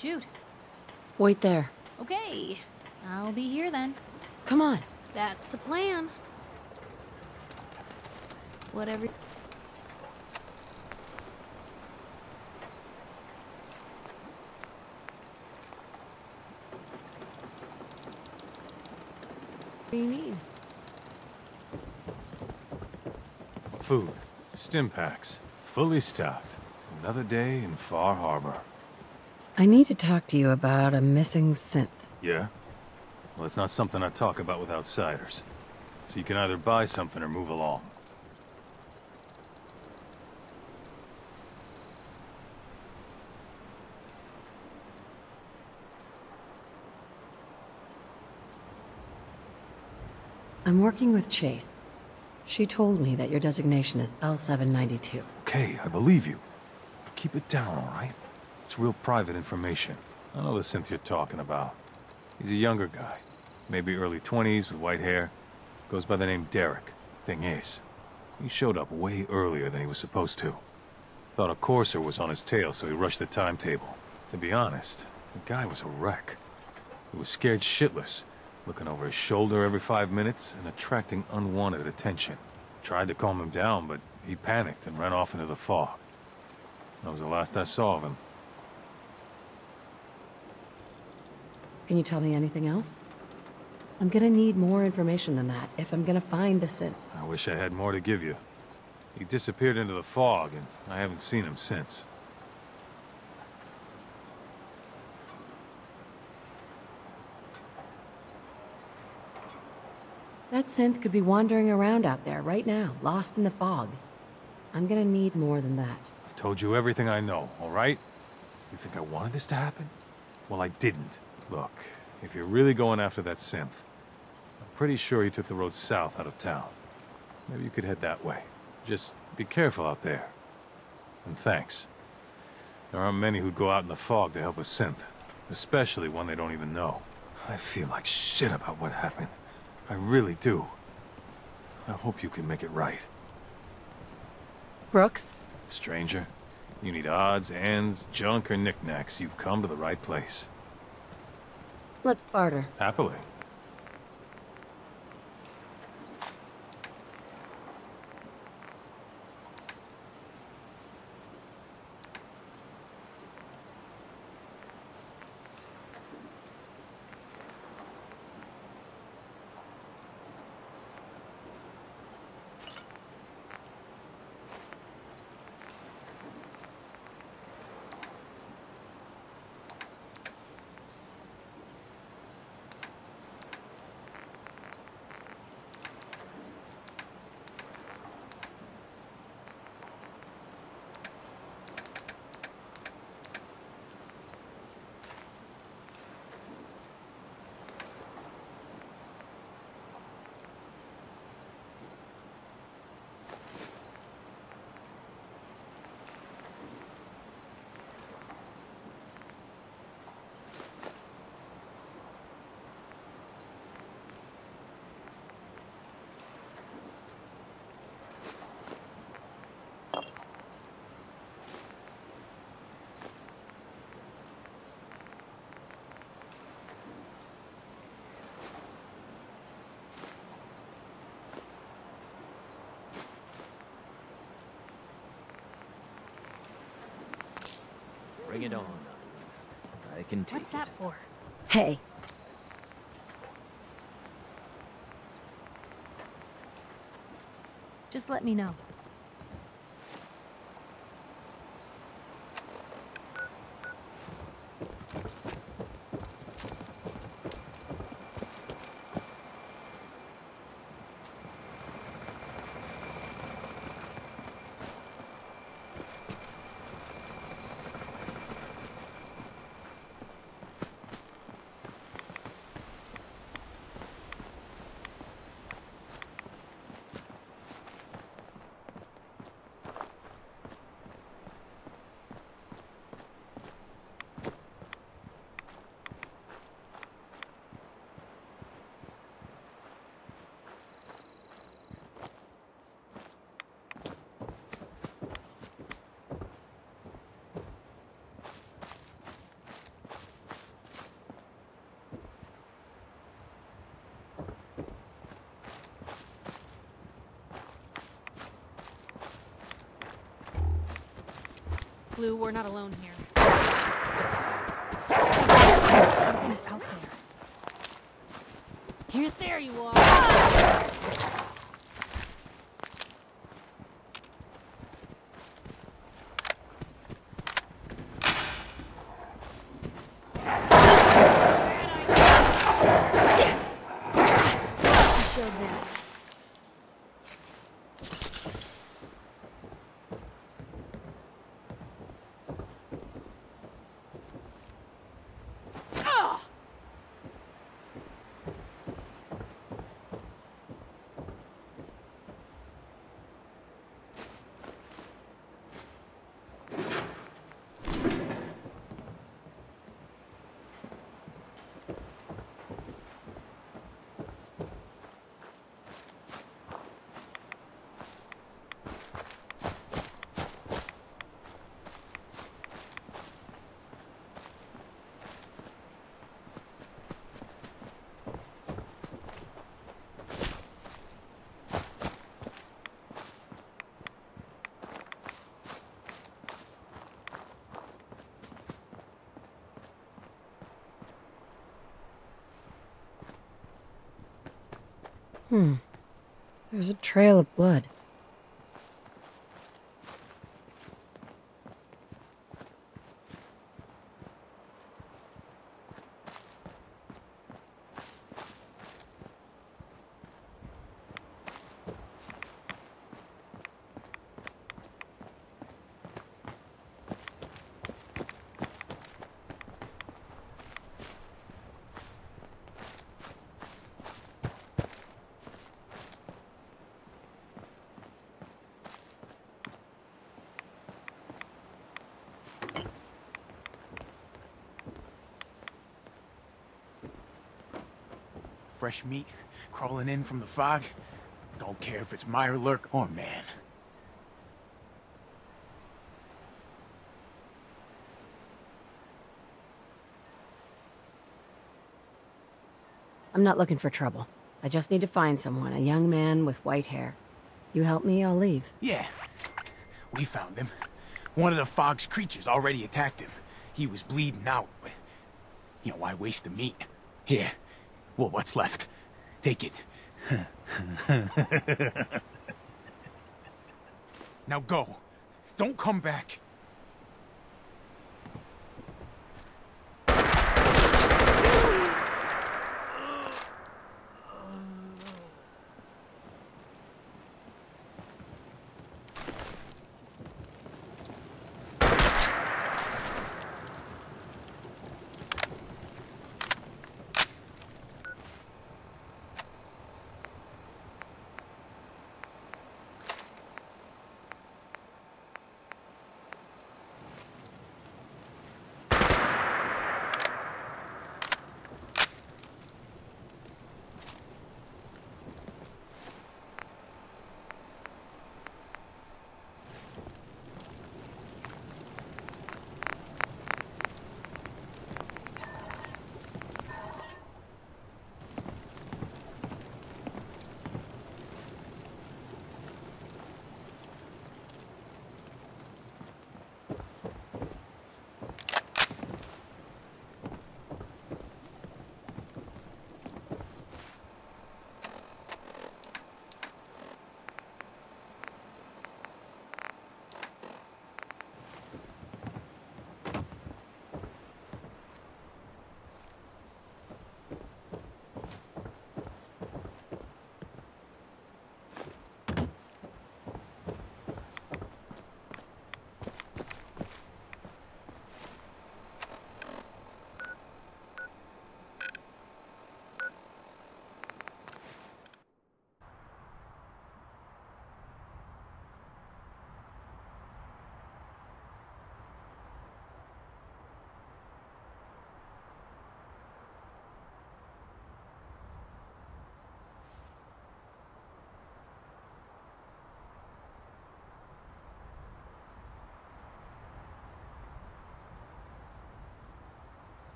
Shoot. Wait there. Okay. I'll be here then. Come on. That's a plan. Whatever. What do you need? Food. Stim packs. Fully stocked. Another day in Far Harbor. I need to talk to you about a missing synth. Yeah? Well, it's not something I talk about with outsiders. So you can either buy something or move along. I'm working with Chase. She told me that your designation is L792. Okay, I believe you. But keep it down, all right? It's real private information. I know the synth you're talking about. He's a younger guy. Maybe early 20s with white hair. Goes by the name Derek. Thing is, he showed up way earlier than he was supposed to. Thought a courser was on his tail, so he rushed the timetable. To be honest, the guy was a wreck. He was scared shitless, looking over his shoulder every 5 minutes and attracting unwanted attention. Tried to calm him down, but he panicked and ran off into the fog. That was the last I saw of him. Can you tell me anything else? I'm gonna need more information than that if I'm gonna find the synth. I wish I had more to give you. He disappeared into the fog, and I haven't seen him since. That synth could be wandering around out there right now, lost in the fog. I'm gonna need more than that. I've told you everything I know, all right? You think I wanted this to happen? Well, I didn't. Look, if you're really going after that synth, I'm pretty sure he took the road south out of town. Maybe you could head that way. Just be careful out there. And thanks. There aren't many who'd go out in the fog to help a synth, especially one they don't even know. I feel like shit about what happened. I really do. I hope you can make it right. Brooks? Stranger, you need odds, ends, junk, or knickknacks, you've come to the right place. Let's barter. Happily. Bring it on. I can take What's that for? Hey. Just let me know. Blue, we're not alone here. Something's out there. Here, there you are! Showed that. There's a trail of blood. Fresh meat crawling in from the fog. Don't care if it's Mirelurk or man. I'm not looking for trouble. I just need to find someone, a young man with white hair. You help me, I'll leave. Yeah, we found him. One of the fog's creatures already attacked him. He was bleeding out, but, you know, why waste the meat? Here, well, what's left? Take it. Now go. Don't come back.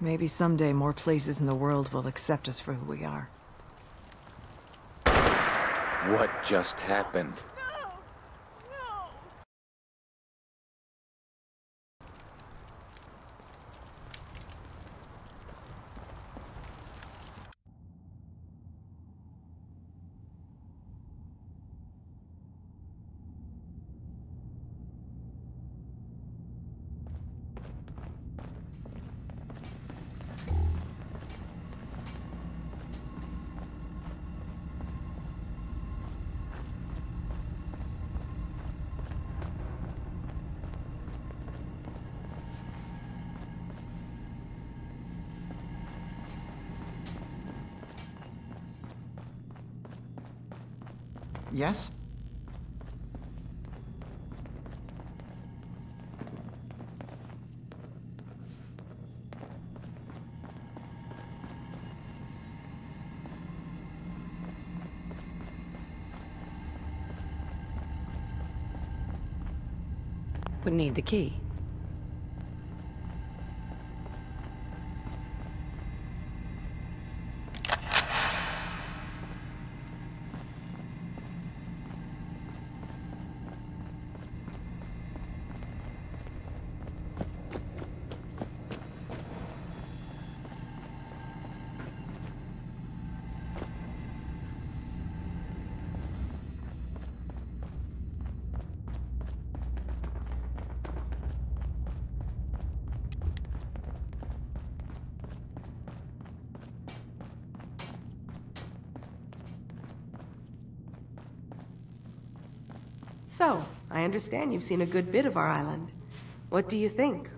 Maybe someday more places in the world will accept us for who we are. What just happened? Yes? Would need the key. So, I understand you've seen a good bit of our island. What do you think?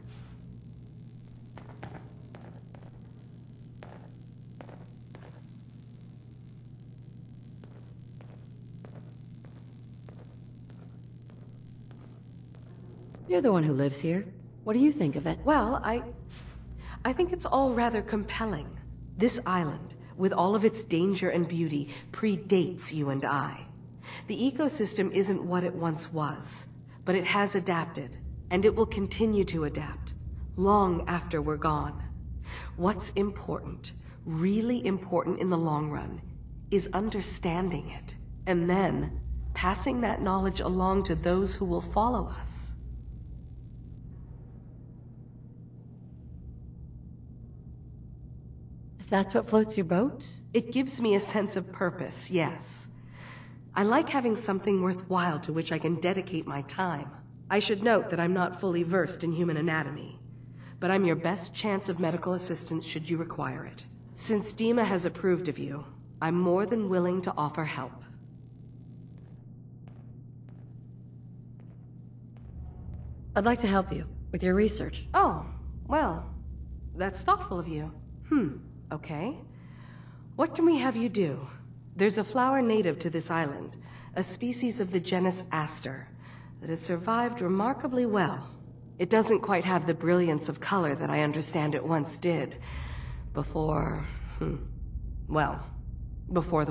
You're the one who lives here. What do you think of it? Well, I think it's all rather compelling. This island, with all of its danger and beauty, predates you and I. The ecosystem isn't what it once was, but it has adapted, and it will continue to adapt, long after we're gone. What's important, really important in the long run, is understanding it, and then passing that knowledge along to those who will follow us. If that's what floats your boat? It gives me a sense of purpose, yes. I like having something worthwhile to which I can dedicate my time. I should note that I'm not fully versed in human anatomy, but I'm your best chance of medical assistance should you require it. Since Dima has approved of you, I'm more than willing to offer help. I'd like to help you with your research. Oh, well, that's thoughtful of you. Okay. What can we have you do? There's a flower native to this island, a species of the genus Aster, that has survived remarkably well. It doesn't quite have the brilliance of color that I understand it once did. Before the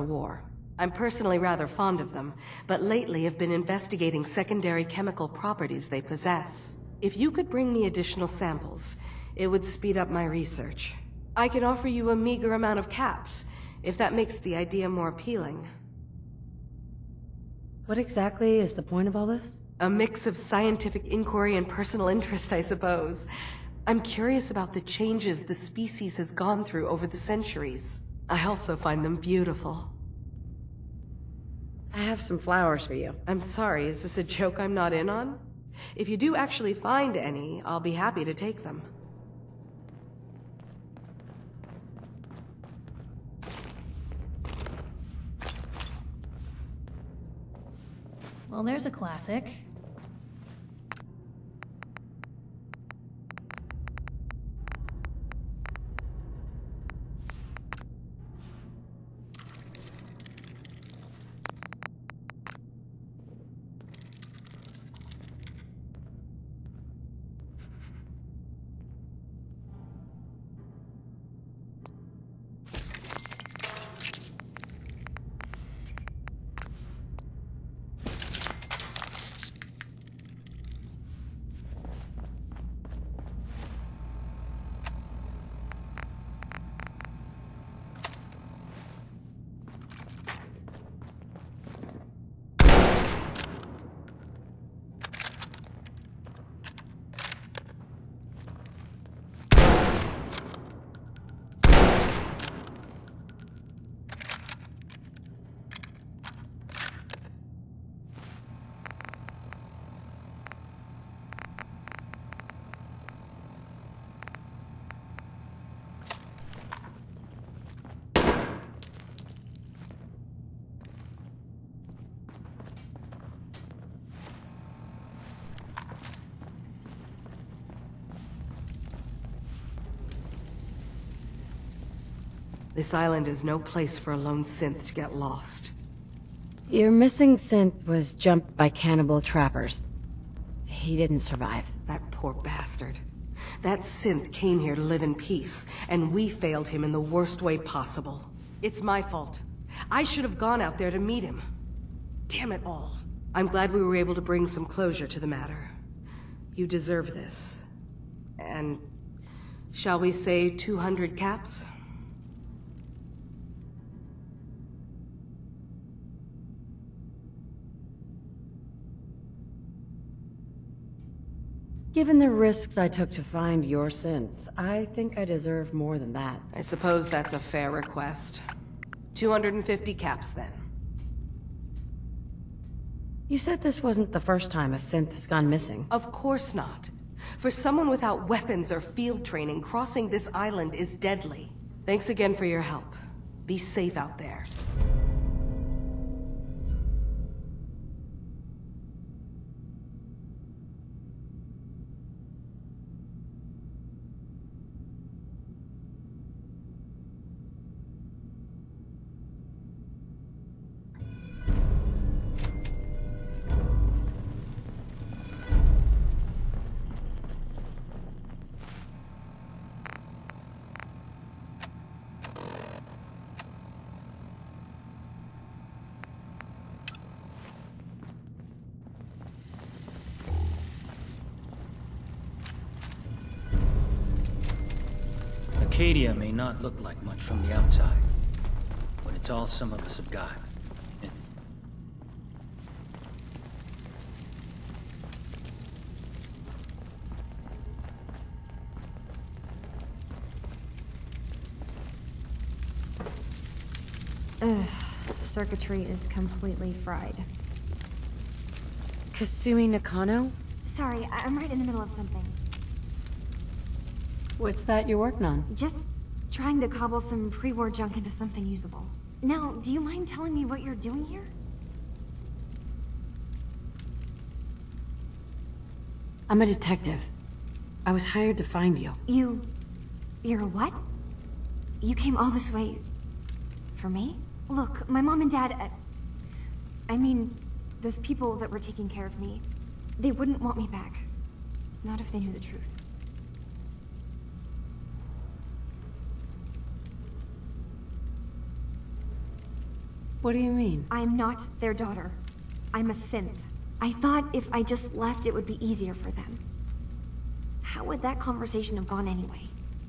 war. I'm personally rather fond of them, but lately have been investigating secondary chemical properties they possess. If you could bring me additional samples, it would speed up my research. I can offer you a meager amount of caps, if that makes the idea more appealing. What exactly is the point of all this? A mix of scientific inquiry and personal interest, I suppose. I'm curious about the changes the species has gone through over the centuries. I also find them beautiful. I have some flowers for you. I'm sorry, is this a joke I'm not in on? If you do actually find any, I'll be happy to take them. Well, there's a classic. This island is no place for a lone synth to get lost. Your missing synth was jumped by cannibal trappers. He didn't survive. That poor bastard. That synth came here to live in peace, and we failed him in the worst way possible. It's my fault. I should have gone out there to meet him. Damn it all. I'm glad we were able to bring some closure to the matter. You deserve this. And shall we say 200 caps? Given the risks I took to find your synth, I think I deserve more than that. I suppose that's a fair request. 250 caps, then. You said this wasn't the first time a synth has gone missing. Of course not. For someone without weapons or field training, crossing this island is deadly. Thanks again for your help. Be safe out there. Acadia may not look like much from the outside, but it's all some of us have got. Circuitry is completely fried. Kasumi Nakano? Sorry, I'm right in the middle of something. What's that you're working on? Just trying to cobble some pre-war junk into something usable. Now, do you mind telling me what you're doing here? I'm a detective. I was hired to find you. You're a what? You came all this way... for me? Look, my mom and dad... I mean, those people that were taking care of me, they wouldn't want me back. Not if they knew the truth. What do you mean? I'm not their daughter. I'm a synth. I thought if I just left, it would be easier for them. How would that conversation have gone anyway?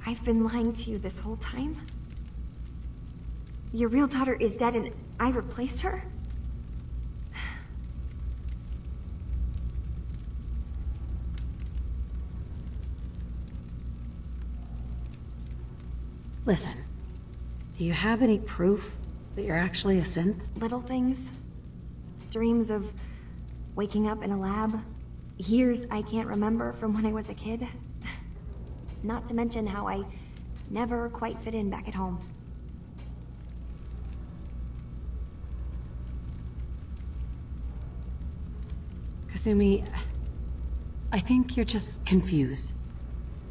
I've been lying to you this whole time? Your real daughter is dead and I replaced her? Listen, do you have any proof that you're actually a synth? Little things. Dreams of waking up in a lab. Years I can't remember from when I was a kid. Not to mention how I never quite fit in back at home. Kasumi, I think you're just confused.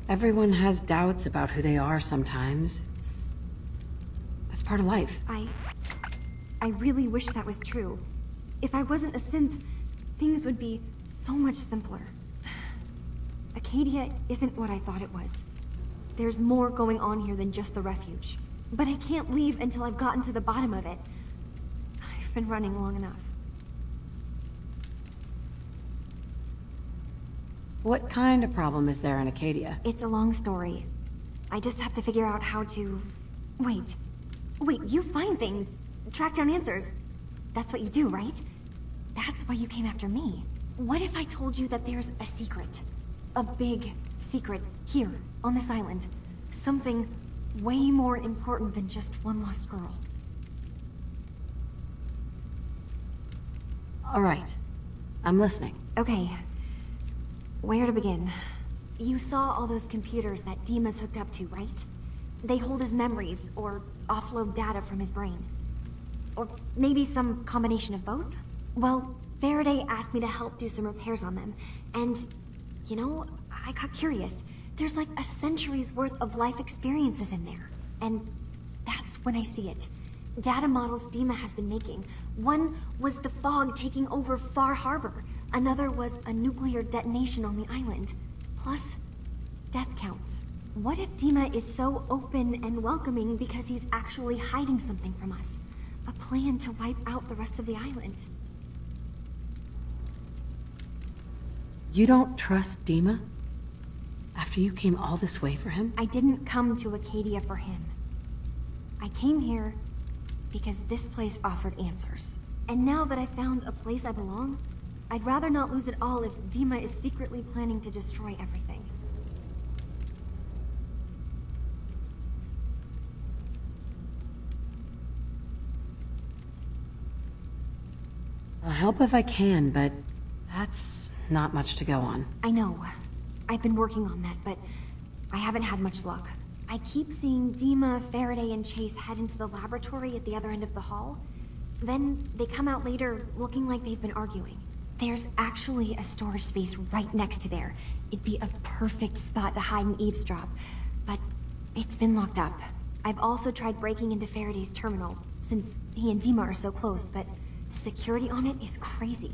Everyone has doubts about who they are sometimes. That's part of life. I really wish that was true. If I wasn't a synth, things would be so much simpler. Acadia isn't what I thought it was. There's more going on here than just the refuge. But I can't leave until I've gotten to the bottom of it. I've been running long enough. What kind of problem is there in Acadia? It's a long story. I just have to figure out how to... Wait, you find things. Track down answers. That's what you do, right? That's why you came after me. What if I told you that there's a secret? A big secret here, on this island. Something way more important than just one lost girl. All right. I'm listening. Okay. Where to begin? You saw all those computers that Dima's hooked up to, right? They hold his memories, or offload data from his brain. Or maybe some combination of both? Well, Faraday asked me to help do some repairs on them, and, you know, I got curious. There's like a century's worth of life experiences in there. And That's when I see it. Data models Dima has been making. One was the fog taking over Far Harbor. Another was a nuclear detonation on the island. Plus, death counts. What if Dima is so open and welcoming because he's actually hiding something from us? A plan to wipe out the rest of the island. You don't trust Dima? After you came all this way for him? I didn't come to Acadia for him. I came here because this place offered answers. And now that I found a place I belong, I'd rather not lose it all if Dima is secretly planning to destroy everything. I'll help if I can, but that's not much to go on. I know. I've been working on that, but I haven't had much luck. I keep seeing Dima, Faraday, and Chase head into the laboratory at the other end of the hall. Then they come out later looking like they've been arguing. There's actually a storage space right next to there. It'd be a perfect spot to hide and eavesdrop, but it's been locked up. I've also tried breaking into Faraday's terminal, since he and Dima are so close, but the security on it is crazy.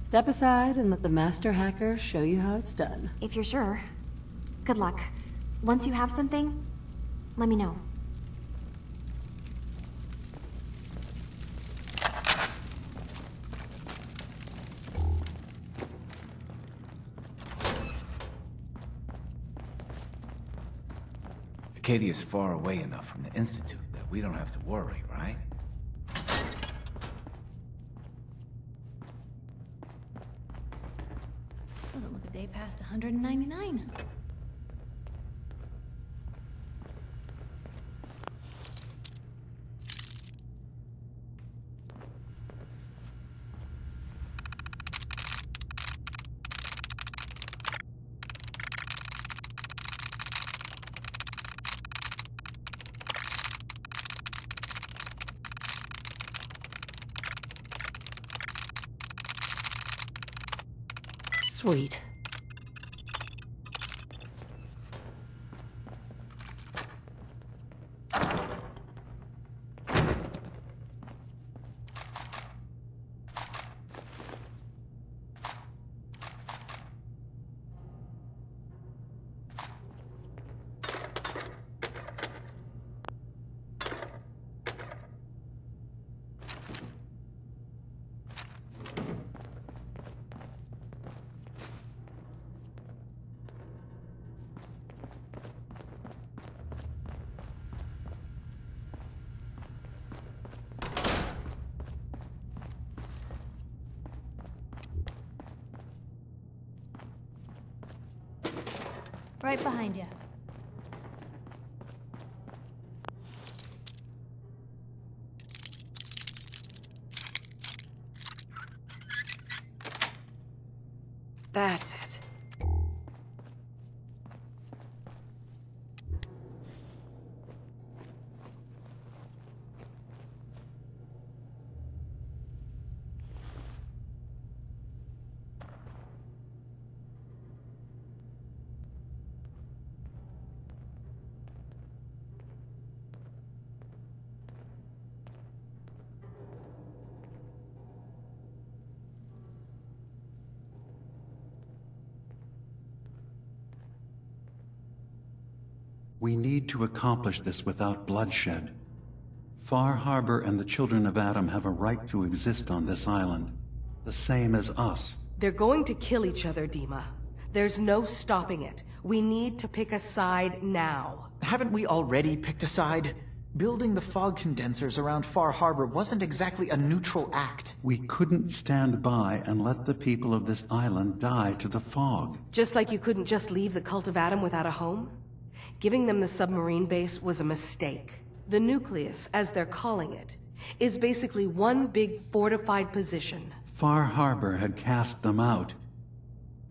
Step aside and let the master hacker show you how it's done. If you're sure. Good luck. Once you have something, let me know. Acadia's far away enough from the Institute that we don't have to worry, right? Doesn't look a day past 199. Sweet. Right behind you. That's it. We need to accomplish this without bloodshed. Far Harbor and the children of Adam have a right to exist on this island, the same as us. They're going to kill each other, Dima. There's no stopping it. We need to pick a side now. Haven't we already picked a side? Building the fog condensers around Far Harbor wasn't exactly a neutral act. We couldn't stand by and let the people of this island die to the fog. Just like you couldn't just leave the Cult of Adam without a home? Giving them the submarine base was a mistake. The nucleus, as they're calling it, is basically one big fortified position. Far Harbor had cast them out.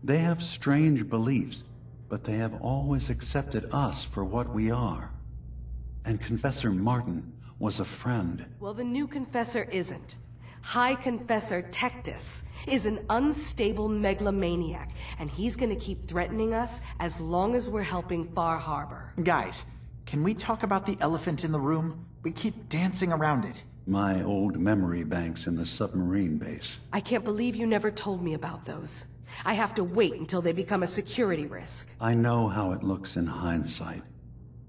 They have strange beliefs, but they have always accepted us for what we are. And Confessor Martin was a friend. Well, the new Confessor isn't. High Confessor Tectus is an unstable megalomaniac, and he's gonna keep threatening us as long as we're helping Far Harbor. Guys, can we talk about the elephant in the room? We keep dancing around it. My old memory banks in the submarine base. I can't believe you never told me about those. I have to wait until they become a security risk. I know how it looks in hindsight,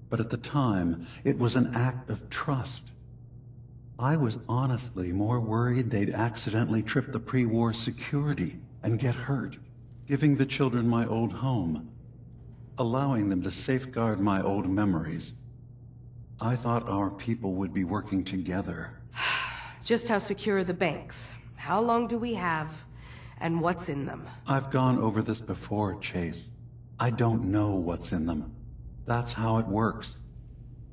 but at the time, it was an act of trust. I was honestly more worried they'd accidentally trip the pre-war security and get hurt, giving the children my old home, allowing them to safeguard my old memories. I thought our people would be working together. Just how secure are the banks? How long do we have? And what's in them? I've gone over this before, Chase. I don't know what's in them. That's how it works.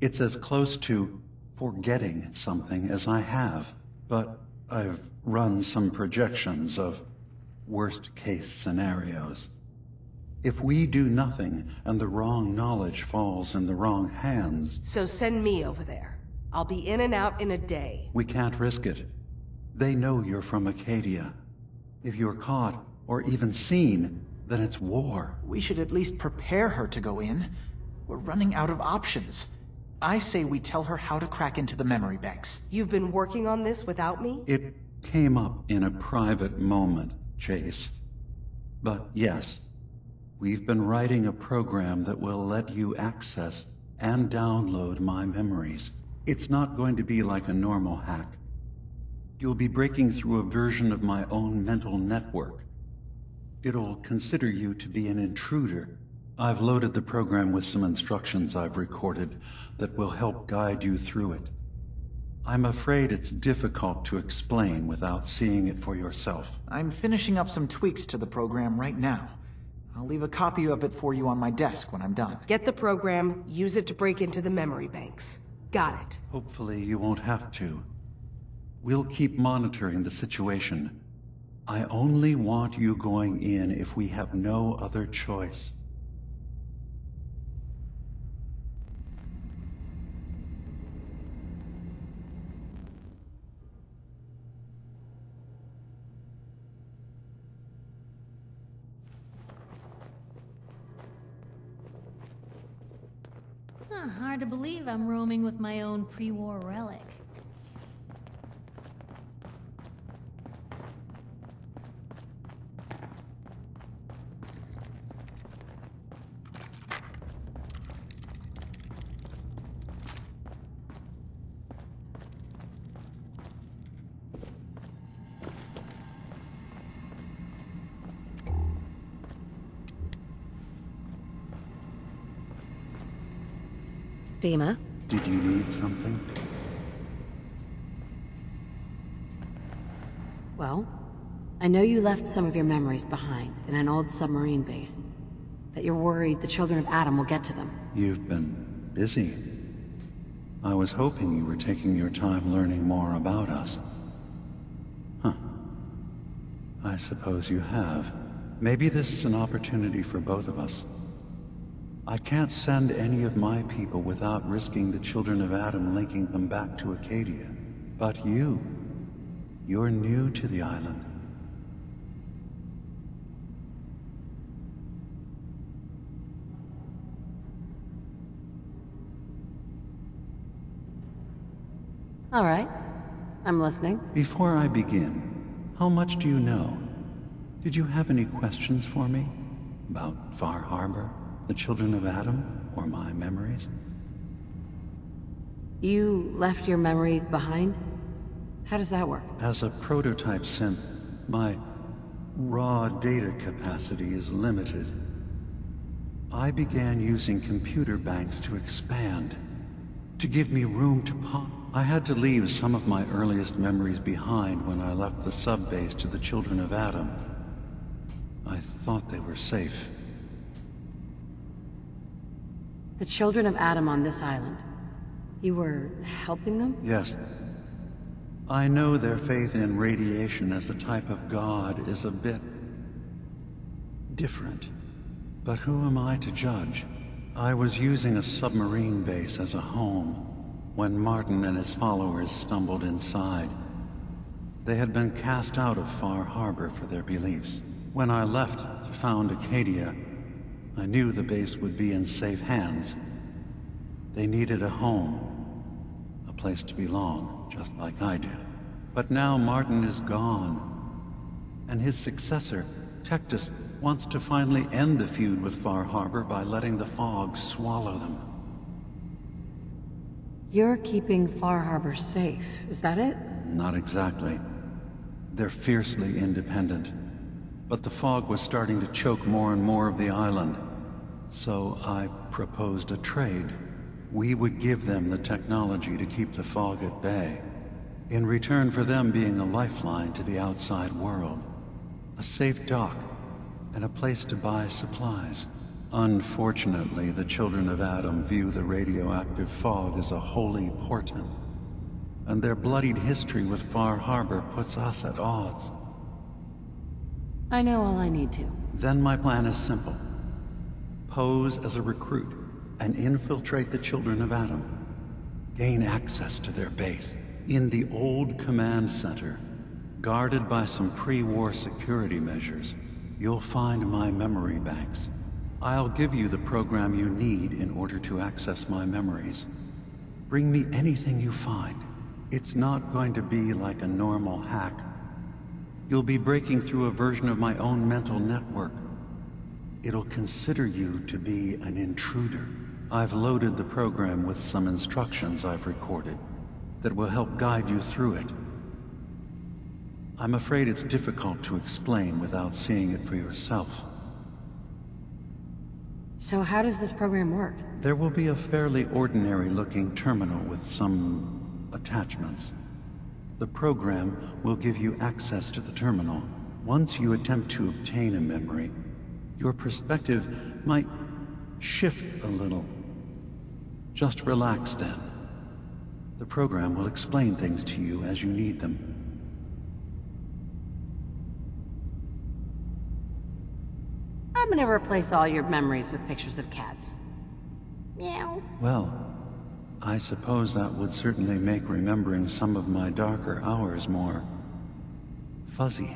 It's as close to forgetting something as I have. But I've run some projections of worst-case scenarios. If we do nothing and the wrong knowledge falls in the wrong hands... So send me over there. I'll be in and out in a day. We can't risk it. They know you're from Acadia. If you're caught, or even seen, then it's war. We should at least prepare her to go in. We're running out of options. I say we tell her how to crack into the memory banks. You've been working on this without me? It came up in a private moment, Chase. But yes, we've been writing a program that will let you access and download my memories. It's not going to be like a normal hack. You'll be breaking through a version of my own mental network. It'll consider you to be an intruder. I've loaded the program with some instructions I've recorded that will help guide you through it. I'm afraid it's difficult to explain without seeing it for yourself. I'm finishing up some tweaks to the program right now. I'll leave a copy of it for you on my desk when I'm done. Get the program, use it to break into the memory banks. Got it. Hopefully you won't have to. We'll keep monitoring the situation. I only want you going in if we have no other choice. Hard to believe I'm roaming with my own pre-war relic. Dima? Did you need something? Well, I know you left some of your memories behind in an old submarine base. That you're worried the children of Adam will get to them. You've been busy. I was hoping you were taking your time learning more about us. Huh. I suppose you have. Maybe this is an opportunity for both of us. I can't send any of my people without risking the children of Adam linking them back to Acadia. But you're new to the island. All right. I'm listening. Before I begin, how much do you know? Did you have any questions for me? About Far Harbor? The children of Adam, or my memories? You left your memories behind? How does that work? As a prototype synth, my raw data capacity is limited. I began using computer banks to expand, to give me room to pop. I had to leave some of my earliest memories behind when I left the sub-base to the children of Adam. I thought they were safe. The children of Adam on this island. You were helping them? Yes. I know their faith in radiation as a type of god is a bit different. But who am I to judge? I was using a submarine base as a home when Martin and his followers stumbled inside. They had been cast out of Far Harbor for their beliefs. When I left to found Acadia, I knew the base would be in safe hands. They needed a home, a place to belong, just like I did. But now Martin is gone, and his successor, Tectus, wants to finally end the feud with Far Harbor by letting the fog swallow them. You're keeping Far Harbor safe, is that it? Not exactly. They're fiercely independent. But the fog was starting to choke more and more of the island. So I proposed a trade. We would give them the technology to keep the fog at bay, in return for them being a lifeline to the outside world. A safe dock, and a place to buy supplies. Unfortunately, the children of Adam view the radioactive fog as a holy portent, and their bloodied history with Far Harbor puts us at odds. I know all I need to. Then my plan is simple. Pose as a recruit and infiltrate the children of Adam. Gain access to their base. In the old command center, guarded by some pre-war security measures, you'll find my memory banks. I'll give you the program you need in order to access my memories. Bring me anything you find. It's not going to be like a normal hack. You'll be breaking through a version of my own mental network. It'll consider you to be an intruder. I've loaded the program with some instructions I've recorded that will help guide you through it. I'm afraid it's difficult to explain without seeing it for yourself. So how does this program work? There will be a fairly ordinary-looking terminal with some attachments. The program will give you access to the terminal. Once you attempt to obtain a memory, your perspective might shift a little. Just relax then. The program will explain things to you as you need them. I'm gonna replace all your memories with pictures of cats. Meow. Well, I suppose that would certainly make remembering some of my darker hours more fuzzy.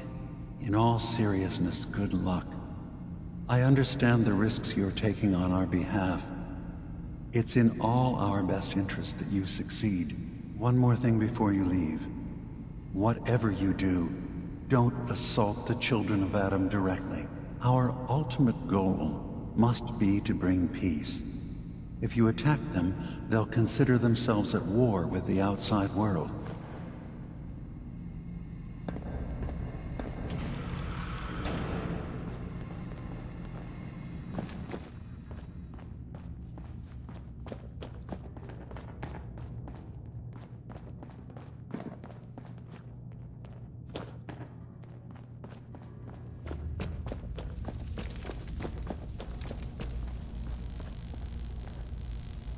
In all seriousness, good luck. I understand the risks you're taking on our behalf. It's in all our best interest that you succeed. One more thing before you leave. Whatever you do, don't assault the children of Adam directly. Our ultimate goal must be to bring peace. If you attack them, they'll consider themselves at war with the outside world.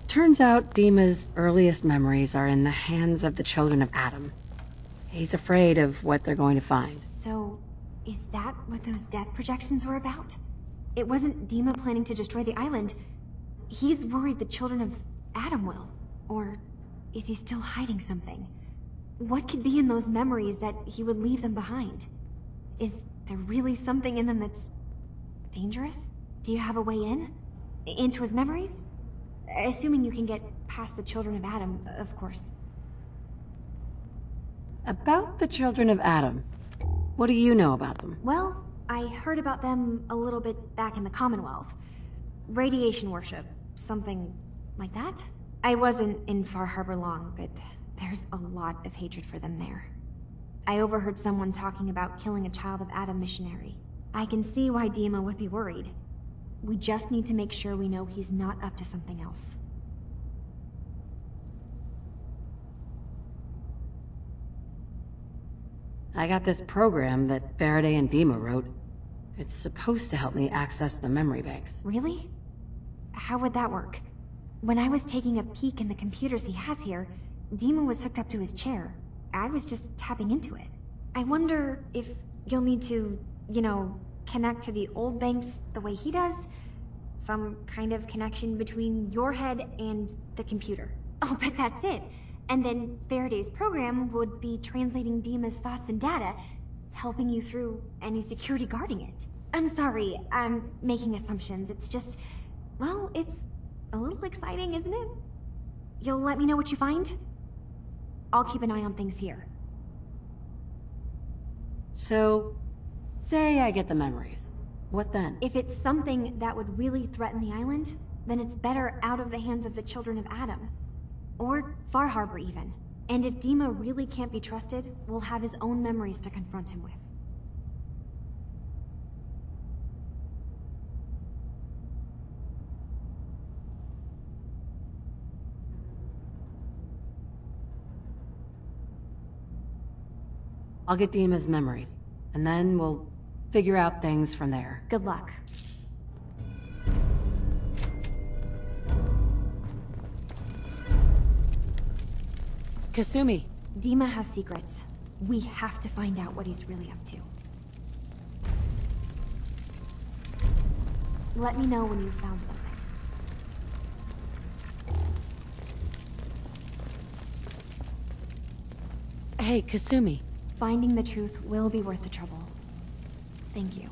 Turns out Dima's earliest memories are in the hands of the children of Adam. He's afraid of what they're going to find. So, is that what those death projections were about? It wasn't Dima planning to destroy the island. He's worried the children of Adam will. Or is he still hiding something? What could be in those memories that he would leave them behind? Is there really something in them that's dangerous? Do you have a way in? Into his memories? Assuming you can get past the children of Adam, of course. About the children of Adam, what do you know about them? Well, I heard about them a little bit back in the Commonwealth. Radiation worship, something like that. I wasn't in Far Harbor long, but there's a lot of hatred for them there. I overheard someone talking about killing a child of Adam missionary. I can see why Dima would be worried. We just need to make sure we know he's not up to something else. I got this program that Faraday and Dima wrote. It's supposed to help me access the memory banks. Really? How would that work? When I was taking a peek in the computers he has here, Dima was hooked up to his chair. I was just tapping into it. I wonder if you'll need to, connect to the old banks the way he does? Some kind of connection between your head and the computer. Oh, but that's it. And then Faraday's program would be translating Dima's thoughts and data, helping you through any security guarding it. I'm sorry, I'm making assumptions. It's just, well, it's a little exciting, isn't it? You'll let me know what you find? I'll keep an eye on things here. So, say I get the memories. What then? If it's something that would really threaten the island, then it's better out of the hands of the children of Adam. Or Far Harbor, even. And if Dima really can't be trusted, we'll have his own memories to confront him with. I'll get Dima's memories, and then we'll figure out things from there. Good luck. Kasumi. Dima has secrets. We have to find out what he's really up to. Let me know when you've found something. Hey, Kasumi. Finding the truth will be worth the trouble. Thank you.